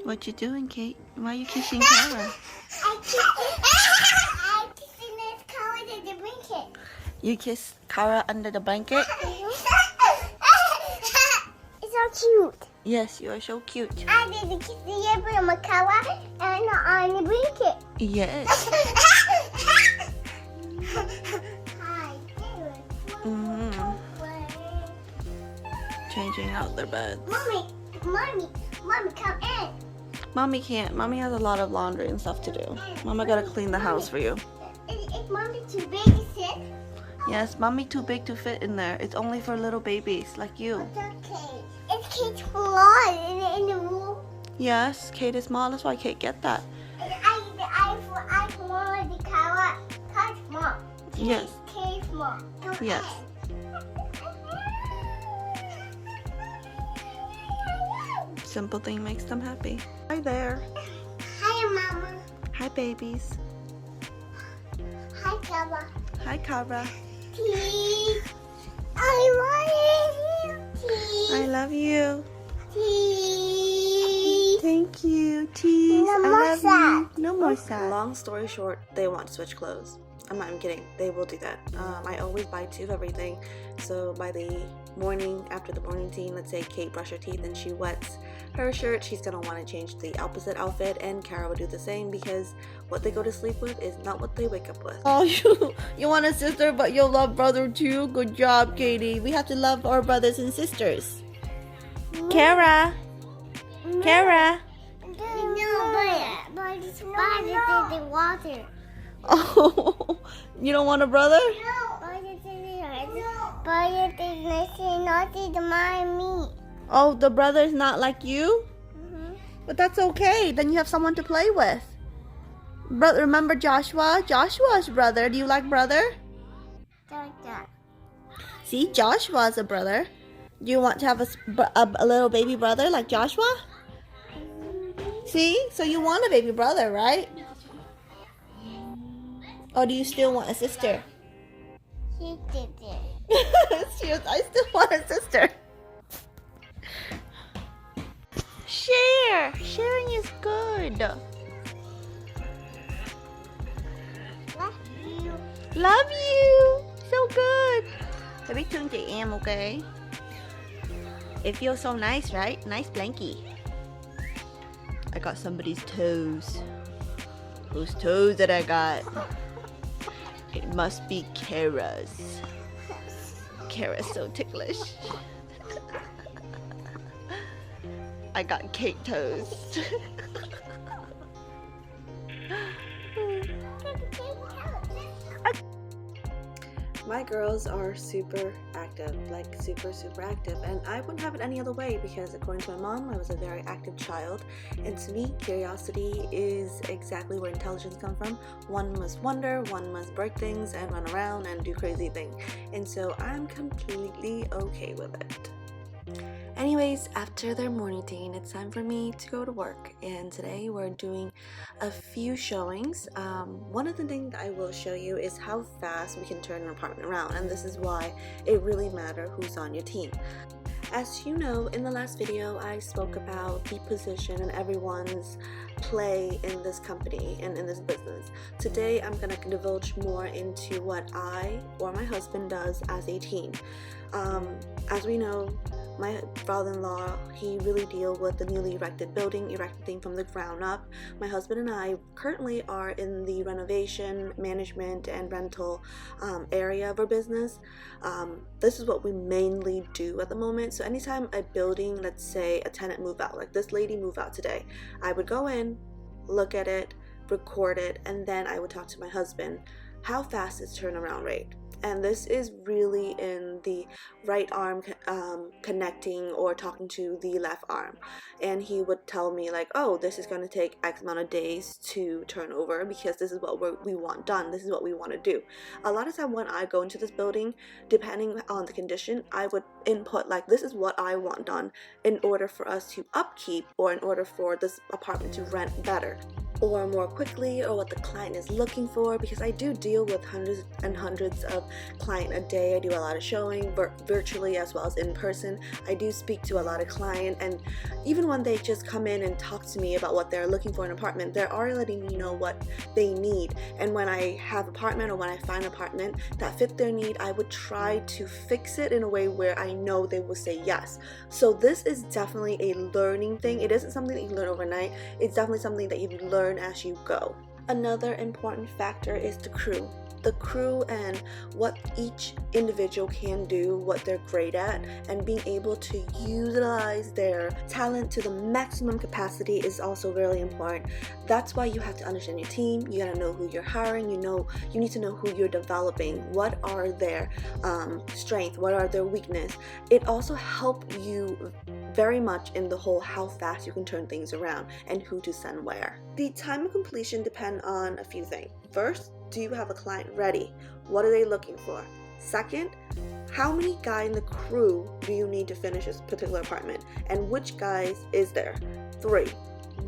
What you doing, Kate? Why are you kissing Kara? I'm kissing this Kara under the blanket. You kiss Kara under the blanket? It's so cute. Yes, you are so cute. I did the kiss the ear from a Kara and on the blanket. Yes. Changing out their beds. Mommy, come in. Mommy can't. Mommy has a lot of laundry and stuff to do. Mama gotta clean the house for you. Is Mommy too big to sit? Yes, Mommy too big to fit in there. It's only for little babies like you. It's okay. It's Kate's floor in the room. Yes, Kate is small. That's why Kate get that. I want the Kara. Kate's mom. Yes. Kate's mom. Yes. Simple thing makes them happy. Hi there. Hi, Mama. Hi, babies. Hi, Kara. Hi, Kara. Tease. I want you. Tease. I love you. Tease. Thank you. Tease. No I more love sad. you. No more sad. Long story short, they want to switch clothes. I'm not even kidding. They will do that. I always buy 2 of everything. So by the morning, after the morning routine, let's say Kate brushed her teeth and she wets her shirt, she's going to want to change the opposite outfit, and Kara will do the same because what they go to sleep with is not what they wake up with. Oh, you want a sister, but you love brother too? Good job, Katie. We have to love our brothers and sisters. Kara. Kara. No, but it's bad in the water. Oh, you don't want a brother? No. But it's not to mind me. Oh, the brother's not like you? Mm-hmm. But that's okay. Then you have someone to play with. Brother, remember Joshua? Joshua's brother. Do you like brother? See, Joshua's a brother. Do you want to have a little baby brother like Joshua? See? So you want a baby brother, right? Or do you still want a sister? She did it. I still want a sister. Share. Sharing is good. Love you. Love you. So good. Phải biết thương chị em, okay? It feels so nice, right? Nice blankie. I got somebody's toes. Whose toes that I got? It must be Kara's. Kara's so ticklish. I got Kate toes. My girls are super active, like super active, and I wouldn't have it any other way because according to my mom, I was a very active child, and to me, curiosity is exactly where intelligence comes from. One must wonder, one must break things and run around and do crazy things, and so I'm completely okay with it. Anyways, after their morning routine, it's time for me to go to work, and today we're doing a few showings. One of the things I will show you is how fast we can turn an apartment around, and this is why it really matters who's on your team. As you know, in the last video, I spoke about the position and everyone's play in this company and in this business. Today, I'm going to divulge more into what I or my husband does as a team. As we know, my father-in-law, he really deals with the newly erected building, erecting from the ground up. My husband and I currently are in the renovation, management, and rental area of our business. This is what we mainly do at the moment. So anytime a building, let's say a tenant move out, like this lady moved out today, I would go in, look at it, record it, and then I would talk to my husband. How fast is turnaround rate? And this is really in the right arm connecting or talking to the left arm. And he would tell me like, oh, this is going to take X amount of days to turn over because this is what we want done. This is what we want to do. A lot of time when I go into this building, depending on the condition, I would input like, this is what I want done in order for us to upkeep or in order for this apartment to rent better. or more quickly, or what the client is looking for, because I do deal with hundreds and hundreds of clients a day. I do a lot of showing virtually as well as in person. I do speak to a lot of clients, and even when they just come in and talk to me about what they're looking for in an apartment, they're already letting me know what they need. And when I have an apartment, or when I find an apartment that fit their need, I would try to fix it in a way where I know they will say yes. So this is definitely a learning thing. It isn't something that you learn overnight. It's definitely something that you learn as you go. Another important factor is the crew. The crew and what each individual can do, what they're great at, and being able to utilize their talent to the maximum capacity is also really important. That's why you have to understand your team. You gotta know who you're hiring. You need to know who you're developing. What are their strengths? What are their weaknesses? It also helps you very much in the whole how fast you can turn things around and who to send where. The time of completion depends on a few things. First, do you have a client ready? What are they looking for? Second, how many guys in the crew do you need to finish this particular apartment? And which guys is there? 3,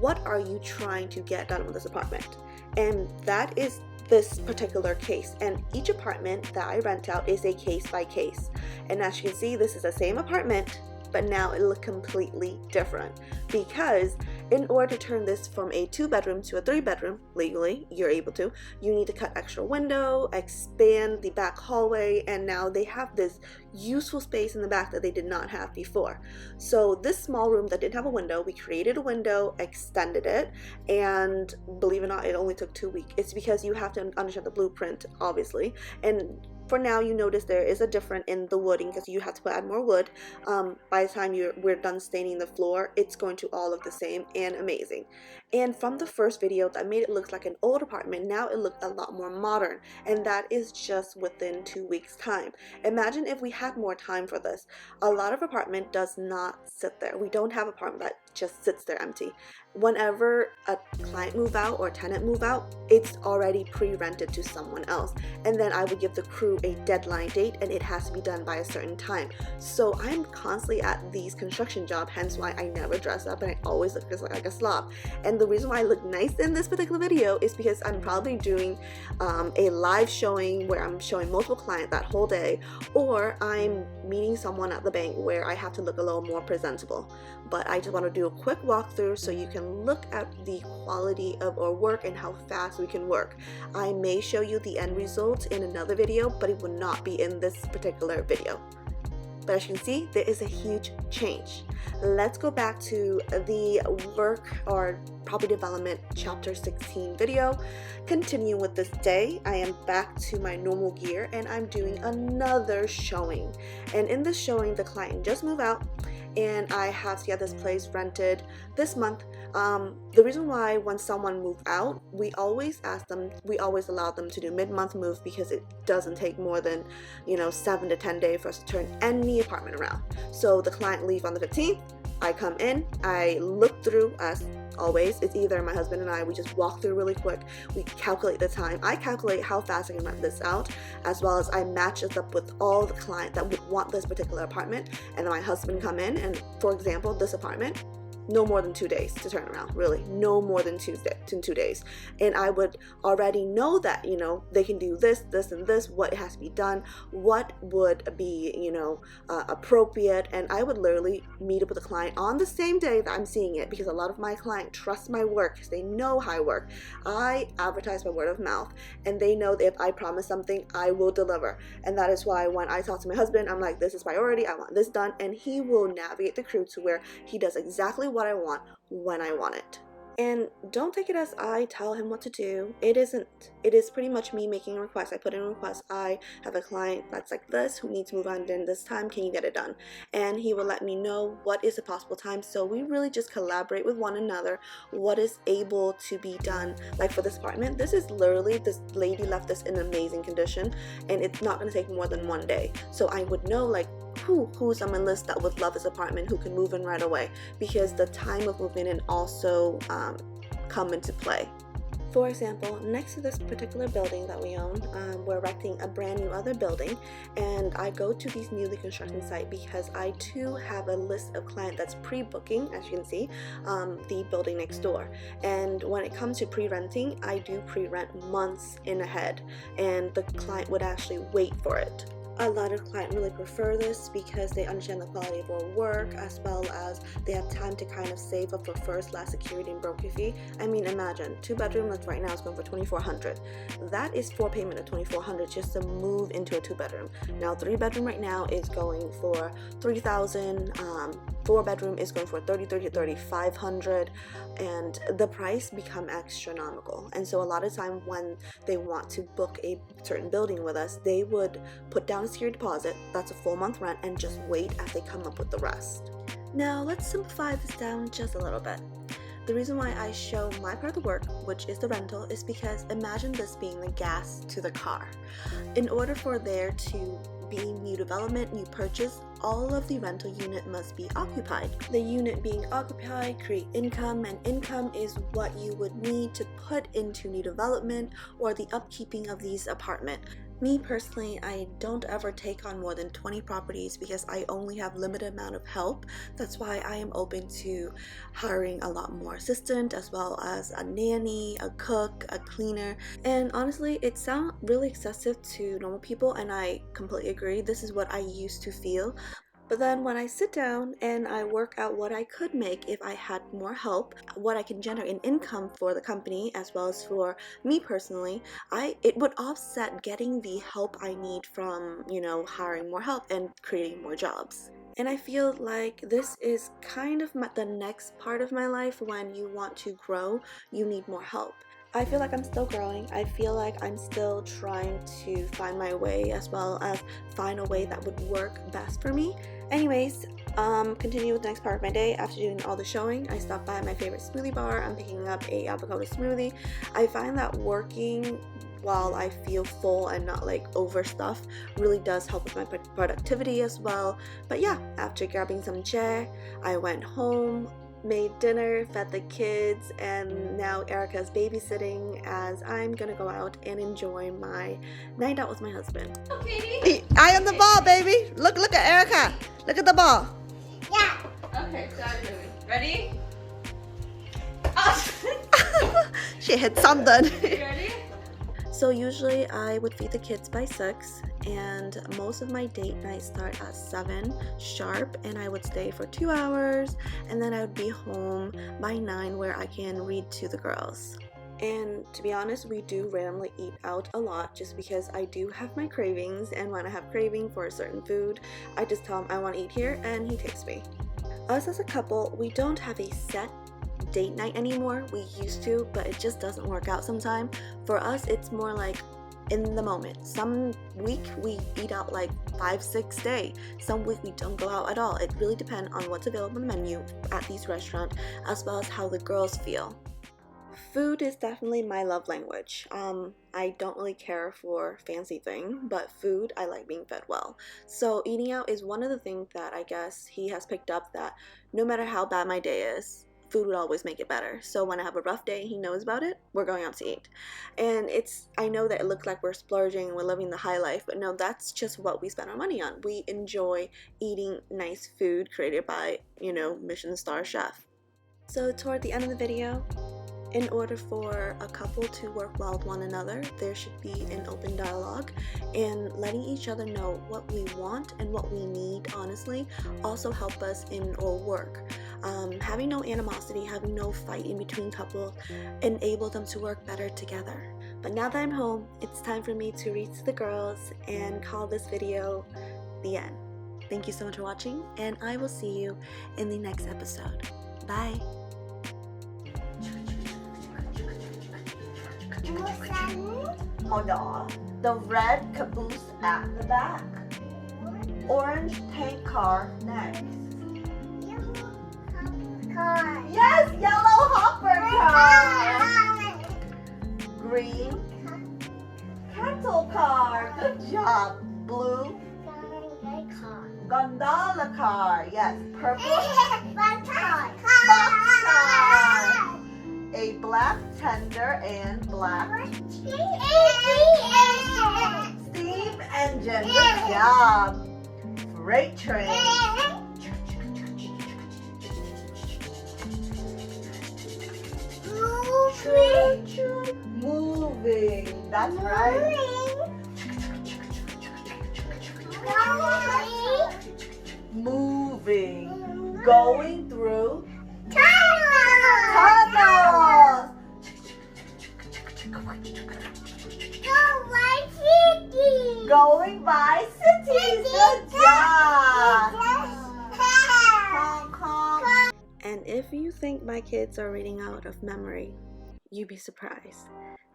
what are you trying to get done with this apartment? And that is this particular case. And each apartment that I rent out is a case by case. And as you can see, this is the same apartment, but now it looks completely different, because in order to turn this from a 2-bedroom to a 3-bedroom, legally, you need to cut extra window, expand the back hallway, and now they have this useful space in the back that they did not have before. So this small room that didn't have a window, we created a window, extended it, and believe it or not, it only took 2 weeks. It's because you have to understand the blueprint, obviously, and for now, you notice there is a difference in the wooding because you have to add more wood. By the time we're done staining the floor, it's going to all look the same and amazing. And from the first video that made it look like an old apartment, now it looked a lot more modern, and that is just within 2 weeks time. Imagine if we had more time for this. A lot of apartment does not sit there. We don't have apartment that just sits there empty. Whenever a client move out or a tenant move out, it's already pre-rented to someone else, and then I would give the crew a deadline date, and it has to be done by a certain time. So I'm constantly at these construction jobs, hence why I never dress up and I always look like a slob. And the reason why I look nice in this particular video is because I'm probably doing a live showing where I'm showing multiple clients that whole day, or I'm meeting someone at the bank where I have to look a little more presentable. But I just want to do a quick walkthrough so you can look at the quality of our work and how fast we can work. I may show you the end result in another video, but it will not be in this particular video. But as you can see, there is a huge change. Let's go back to the work or property development chapter 16 video. Continue with this day. I am back to my normal gear and I'm doing another showing. And in this showing, the client just moved out, and I have to get this place rented this month. The reason why when someone moves out, we always allow them to do mid-month move, because it doesn't take more than 7 to 10 days for us to turn any apartment around. So the client leave on the 15th, I come in, I look through, as always, it's either my husband and I, we just walk through really quick, we calculate the time, I calculate how fast I can rent this out, as well as I match this up with all the clients that would want this particular apartment, and then my husband come in, and for example, this apartment, no more than 2 days to turn around, really, no more than 2 days. And I would already know that, they can do this, this, and this, what has to be done, what would be, appropriate. And I would literally meet up with the client on the same day that I'm seeing it, because a lot of my clients trust my work because they know how I work. I advertise by word of mouth, and they know that if I promise something, I will deliver. And that is why when I talk to my husband, I'm like, this is priority, I want this done, and he will navigate the crew to where he does exactly what I want when I want it. And don't take it as I tell him what to do. It isn't. It is pretty much me making a request. I put in a request. I have a client that's like this, who needs to move on during this time. Can you get it done? And he will let me know what is the possible time. So we really just collaborate with one another, what is able to be done. Like for this apartment, this is literally, this lady left this in amazing condition, and it's not going to take more than 1 day. So I would know like who's on my list that would love this apartment, who can move in right away, because the time of moving in also come into play. For example, next to this particular building that we own, we're erecting a brand new other building, and I go to these newly constructed sites because I too have a list of clients that's pre-booking, as you can see, the building next door. And when it comes to pre-renting, I do pre-rent months in ahead, and the client would actually wait for it. A lot of clients really prefer this because they understand the quality of our work, as well as they have time to kind of save up for first, last security and broker fee. I mean, imagine 2-bedroom that's right now is going for $2,400. That is 4 payment of $2,400 just to move into a 2-bedroom. Now 3-bedroom right now is going for $3,000. 4-bedroom is going for $3,500, and the price become astronomical. And so a lot of time when they want to book a certain building with us, they would put down a security deposit, that's a full month rent, and just wait as they come up with the rest. Now let's simplify this down just a little bit. The reason why I show my part of the work, which is the rental, is because imagine this being the gas to the car. In order for there to be new development, new purchase, all of the rental unit must be occupied. The unit being occupied create income, and income is what you would need to put into new development or the upkeeping of these apartments. Me personally, I don't ever take on more than 20 properties because I only have limited amount of help. That's why I am open to hiring a lot more assistant, as well as a nanny, a cook, a cleaner. And honestly, it sounds really excessive to normal people, and I completely agree. This is what I used to feel. But then when I sit down and I work out what I could make if I had more help, what I can generate in income for the company as well as for me personally, it would offset getting the help I need from, hiring more help and creating more jobs. And I feel like this is kind of the next part of my life. When you want to grow, you need more help. I feel like I'm still growing. I feel like I'm still trying to find my way, as well as find a way that would work best for me. Anyways, continue with the next part of my day. After doing all the showing, I stopped by my favorite smoothie bar. I'm picking up a avocado smoothie. I find that working while I feel full and not like overstuffed really does help with my productivity as well. But yeah, after grabbing some chair, I went home, made dinner, fed the kids, and now Erica's babysitting as I'm gonna go out and enjoy my night out with my husband. Okay. Eye on the ball, baby. Look at Erica. Look at the ball. Yeah. Okay, so I'm moving. Ready? Oh. She hit something. You ready? So usually I would feed the kids by 6, and most of my date nights start at 7 sharp, and I would stay for 2 hours, and then I would be home by 9 where I can read to the girls. And to be honest, we do randomly eat out a lot just because I do have my cravings, and when I have craving for a certain food, I just tell him I want to eat here and he takes me. Us as a couple, we don't have a set date night anymore. We used to, but it just doesn't work out sometimes. For us, it's more like in the moment. Some week we eat out like 5-6 days. Some week we don't go out at all. It really depends on what's available on the menu at these restaurants, as well as how the girls feel. Food is definitely my love language. I don't really care for fancy thing, but food, I like being fed well. So eating out is one of the things that I guess he has picked up, that no matter how bad my day is, food would always make it better. So when I have a rough day, he knows about it, we're going out to eat. And I know that it looks like we're splurging and we're living the high life, but no, that's just what we spend our money on. We enjoy eating nice food created by, Michelin star chef. So toward the end of the video, in order for a couple to work well with one another, there should be an open dialogue, and letting each other know what we want and what we need, honestly, also help us in our work. Having no animosity, having no fight in between couples, enable them to work better together. But now that I'm home, it's time for me to read to the girls and call this video the end. Thank you so much for watching, and I will see you in the next episode. Bye! Hold on. The red caboose at the back. Orange tank car next. Car. Yes, yellow hopper car. Green cattle car. Good job. Blue gondola car. Yes. Purple box car. A a black tender and black steam engine. Good job. Freight train. Moving. That's right. Moving. Going through tunnels. Going by cities. Good job. Honk, honk. And if you think my kids are reading out of memory, you'd be surprised.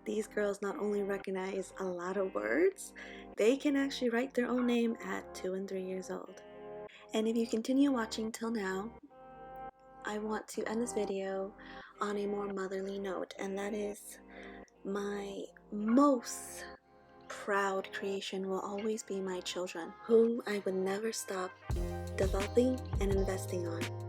These girls not only recognize a lot of words, they can actually write their own name at 2 and 3 years old. And if you continue watching till now, I want to end this video on a more motherly note, and that is my most proud creation will always be my children, who I would never stop developing and investing on.